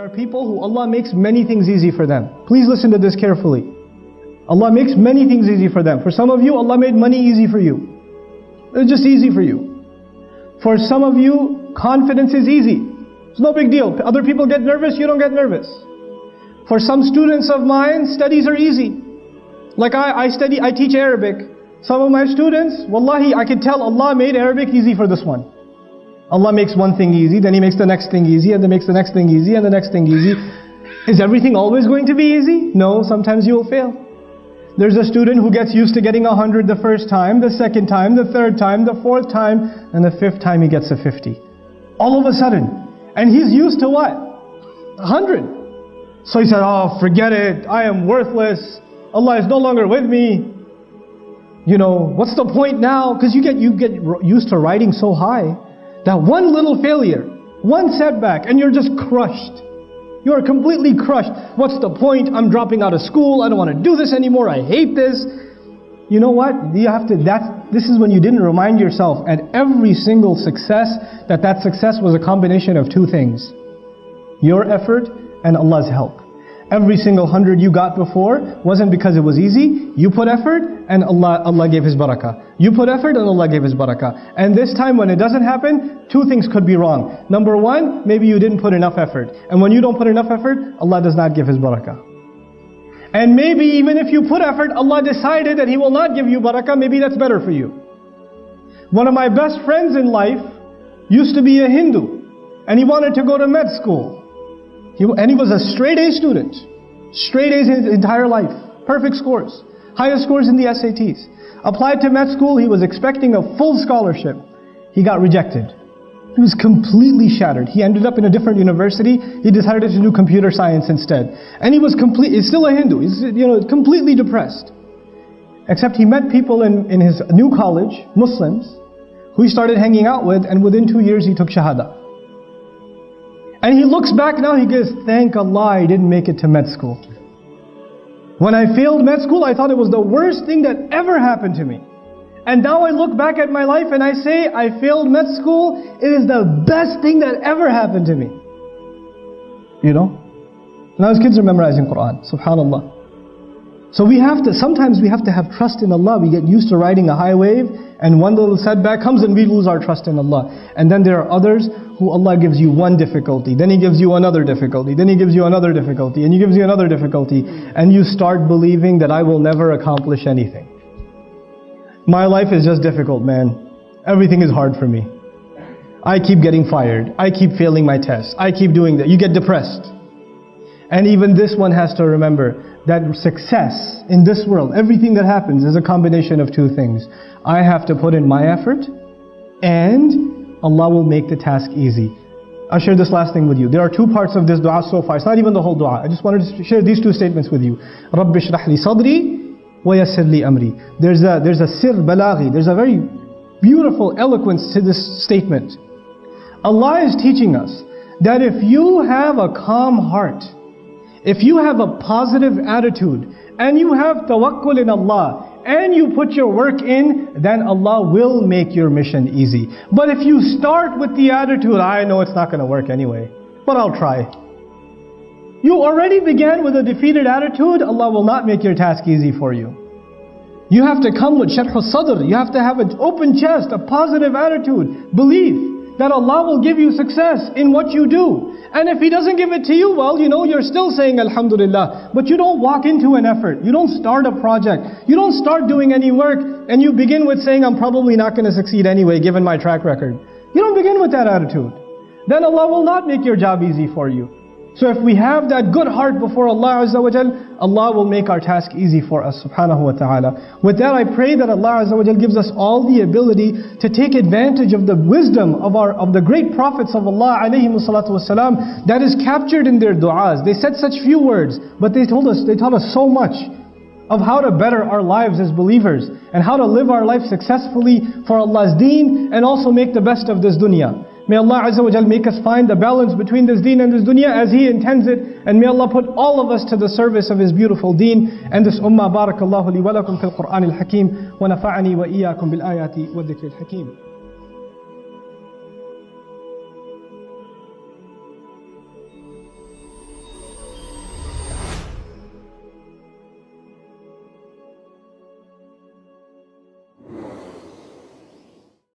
There are people who Allah makes many things easy for them. Please listen to this carefully. Allah makes many things easy for them. For some of you, Allah made money easy for you. It's just easy for you. For some of you, confidence is easy. It's no big deal. Other people get nervous, you don't get nervous. For some students of mine, studies are easy. Like I teach Arabic. Some of my students, wallahi, I can tell Allah made Arabic easy for this one. Allah makes one thing easy, then He makes the next thing easy, and then makes the next thing easy, and the next thing easy. Is everything always going to be easy? No, sometimes you will fail. There's a student who gets used to getting 100 the first time, the second time, the third time, the fourth time, and the fifth time he gets a 50. All of a sudden. And he's used to what? 100. So he said, oh, forget it, I am worthless, Allah is no longer with me. You know, what's the point now? Because you get used to riding so high that one little failure, one setback, and you're just crushed. You are completely crushed. What's the point? I'm dropping out of school. I don't want to do this anymore. I hate this. You know what? This is when you didn't remind yourself at every single success that success was a combination of two things. Your effort and Allah's help. Every single 100 you got before wasn't because it was easy. You put effort and Allah gave His barakah. You put effort and Allah gave His barakah. And this time when it doesn't happen, two things could be wrong. Number one, maybe you didn't put enough effort. And when you don't put enough effort, Allah does not give His barakah. And maybe even if you put effort, Allah decided that He will not give you barakah, maybe that's better for you. One of my best friends in life used to be a Hindu. And he wanted to go to med school. And he was a straight A student. Straight A's his entire life. Perfect scores. Highest scores in the SATs. Applied to med school, he was expecting a full scholarship. He got rejected. He was completely shattered. He ended up in a different university. He decided to do computer science instead. And he's still a Hindu. He's completely depressed. Except he met people in his new college, Muslims, who he started hanging out with, and within 2 years he took Shahada. And he looks back now, he goes, thank Allah I didn't make it to med school. When I failed med school, I thought it was the worst thing that ever happened to me. And now I look back at my life and I say, I failed med school, it is the best thing that ever happened to me. You know? Now his kids are memorizing Quran, subhanallah. So sometimes we have to have trust in Allah. We get used to riding a high wave, and one little setback comes and we lose our trust in Allah. And then there are others who Allah gives you one difficulty, then He gives you another difficulty, then He gives you another difficulty, and He gives you another difficulty, and you start believing that I will never accomplish anything. My life is just difficult, man. Everything is hard for me. I keep getting fired. I keep failing my tests. I keep doing that. You get depressed. And even this one has to remember that success in this world, everything that happens is a combination of two things. I have to put in my effort, and Allah will make the task easy. I'll share this last thing with you. There are two parts of this dua so far. It's not even the whole dua. I just wanted to share these two statements with you. رَبِّ اشْرَحْ لِي صَدْرِي وَيَسِّرْ لِي أَمْرِي. There's a sir balaghi. There's a very beautiful eloquence to this statement. Allah is teaching us that if you have a calm heart, if you have a positive attitude, and you have tawakkul in Allah, and you put your work in, then Allah will make your mission easy. But if you start with the attitude, I know it's not going to work anyway, but I'll try. You already began with a defeated attitude, Allah will not make your task easy for you. You have to come with sharh al-sadr. You have to have an open chest, a positive attitude, belief that Allah will give you success in what you do. And if He doesn't give it to you, well, you're still saying Alhamdulillah. But you don't walk into an effort. You don't start a project. You don't start doing any work. And you begin with saying, I'm probably not going to succeed anyway, given my track record. You don't begin with that attitude. Then Allah will not make your job easy for you. So if we have that good heart before Allah Azza wa Jal, Allah will make our task easy for us, subhanahu wa ta'ala. With that, I pray that Allah Azza wa Jal gives us all the ability to take advantage of the wisdom of the great prophets of Allah alayhimu salatu wasalam that is captured in their du'as. They said such few words, but they taught us so much of how to better our lives as believers and how to live our life successfully for Allah's deen and also make the best of this dunya. May Allah Azza wa Jal make us find the balance between this deen and this dunya as He intends it. And may Allah put all of us to the service of His beautiful deen and this ummah. Barakallahu li wa lakum fil Qur'an al-Hakim wa nafa'ani wa iyyakum bil ayati wa dhikri al-Hakim.